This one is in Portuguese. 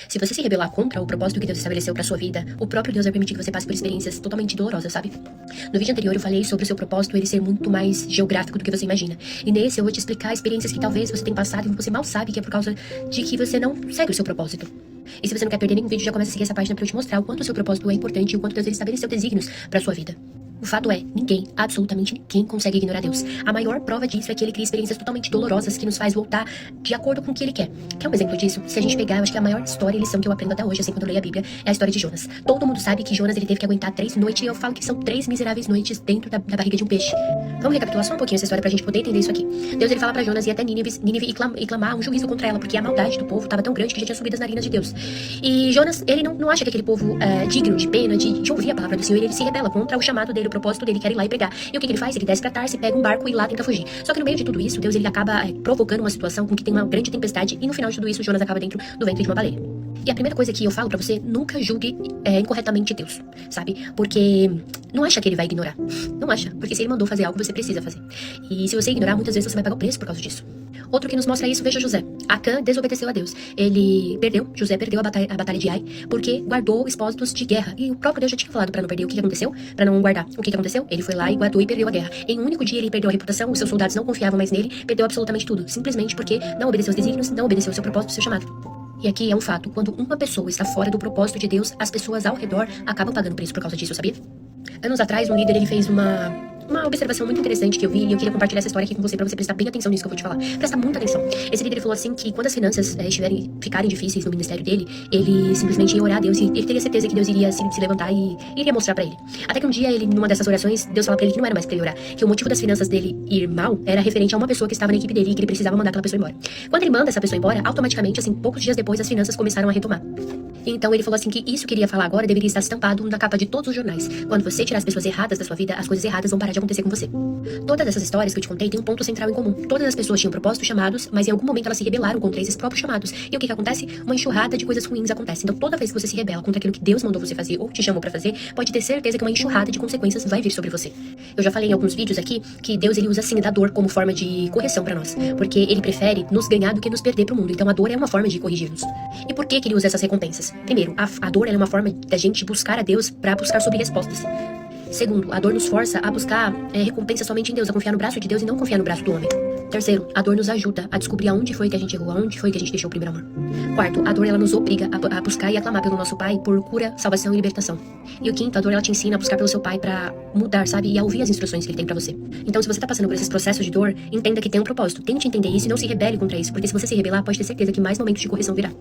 Se você se rebelar contra o propósito que Deus estabeleceu pra sua vida, o próprio Deus vai permitir que você passe por experiências totalmente dolorosas, sabe? No vídeo anterior eu falei sobre o seu propósito ele ser muito mais geográfico do que você imagina. E nesse eu vou te explicar experiências que talvez você tenha passado e você mal sabe que é por causa de que você não segue o seu propósito. E se você não quer perder nenhum vídeo, já começa a seguir essa página pra eu te mostrar o quanto o seu propósito é importante e o quanto Deus ele estabeleceu desígnios pra sua vida. O fato é, ninguém, absolutamente ninguém consegue ignorar Deus. A maior prova disso é que ele cria experiências totalmente dolorosas que nos faz voltar de acordo com o que ele quer. Quer um exemplo disso? Se a gente pegar, eu acho que a maior história e lição que eu aprendo até hoje, assim, quando eu leio a Bíblia, é a história de Jonas. Todo mundo sabe que Jonas, ele teve que aguentar 3 noites, e eu falo que são 3 miseráveis noites dentro da barriga de um peixe. Vamos recapitular só um pouquinho essa história pra gente poder entender isso aqui. Deus, ele fala pra Jonas ir até Nínive e clamar um juízo contra ela, porque a maldade do povo tava tão grande que já tinha subido as narinas de Deus. E Jonas, ele não acha que aquele povo é digno de pena, de ouvir a palavra do Senhor, e ele se rebela contra o chamado dele, o propósito dele, quer ir lá e pregar. E o que ele faz? Ele desce pra Tarse, pega um barco e lá tenta fugir. Só que no meio de tudo isso, Deus ele acaba provocando uma situação com que tem uma grande tempestade e no final de tudo isso, Jonas acaba dentro do ventre de uma baleia. E a primeira coisa que eu falo pra você, nunca julgue incorretamente Deus, sabe? Porque não acha que ele vai ignorar. Não acha, porque se ele mandou fazer algo, você precisa fazer. E se você ignorar, muitas vezes você vai pagar o preço por causa disso. Outro que nos mostra isso, veja José. Acã desobedeceu a Deus. José perdeu a batalha de Ai, porque guardou expósitos de guerra. E o próprio Deus já tinha falado pra não perder. O que aconteceu? Pra não guardar. O que aconteceu? Ele foi lá e guardou e perdeu a guerra. Em um único dia ele perdeu a reputação, os seus soldados não confiavam mais nele, perdeu absolutamente tudo. Simplesmente porque não obedeceu os desígnios, não obedeceu o seu propósito, o seu chamado. E aqui é um fato, quando uma pessoa está fora do propósito de Deus, as pessoas ao redor acabam pagando preço por causa disso, sabia? Anos atrás, um líder ele fez uma observação muito interessante que eu vi e eu queria compartilhar essa história aqui com você pra você prestar bem atenção nisso que eu vou te falar. Presta muita atenção. Esse líder falou assim que quando as finanças ficarem difíceis no ministério dele, ele simplesmente ia orar a Deus e ele teria certeza que Deus iria se levantar e iria mostrar pra ele. Até que um dia ele, numa dessas orações, Deus falou pra ele que não era mais pra ele orar, que o motivo das finanças dele ir mal era referente a uma pessoa que estava na equipe dele e que ele precisava mandar aquela pessoa embora. Quando ele manda essa pessoa embora, automaticamente, assim, poucos dias depois, as finanças começaram a retomar. Então ele falou assim que isso que ele ia falar agora deveria estar estampado na capa de todos os jornais. Quando você tirar as pessoas erradas da sua vida, as coisas erradas vão parar de acontecer com você. Todas essas histórias que eu te contei têm um ponto central em comum. Todas as pessoas tinham propósitos chamados, mas em algum momento elas se rebelaram contra esses próprios chamados. E o que acontece? Uma enxurrada de coisas ruins acontece. Então toda vez que você se rebela contra aquilo que Deus mandou você fazer ou te chamou pra fazer, pode ter certeza que uma enxurrada de consequências vai vir sobre você. Eu já falei em alguns vídeos aqui que Deus ele usa sim da dor como forma de correção pra nós, porque ele prefere nos ganhar do que nos perder pro mundo. Então a dor é uma forma de corrigir-nos. E por que ele usa essas recompensas? Primeiro, a dor ela é uma forma da gente buscar a Deus pra buscar sobre respostas. Segundo, a dor nos força a buscar recompensa somente em Deus, a confiar no braço de Deus e não confiar no braço do homem. Terceiro, a dor nos ajuda a descobrir aonde foi que a gente errou, aonde foi que a gente deixou o primeiro amor. Quarto, a dor ela nos obriga a buscar e a clamar pelo nosso Pai por cura, salvação e libertação. E o quinto, a dor ela te ensina a buscar pelo seu Pai pra mudar, sabe? E a ouvir as instruções que ele tem pra você. Então, se você tá passando por esses processos de dor, entenda que tem um propósito. Tente entender isso e não se rebele contra isso, porque se você se rebelar, pode ter certeza que mais momentos de correção virá.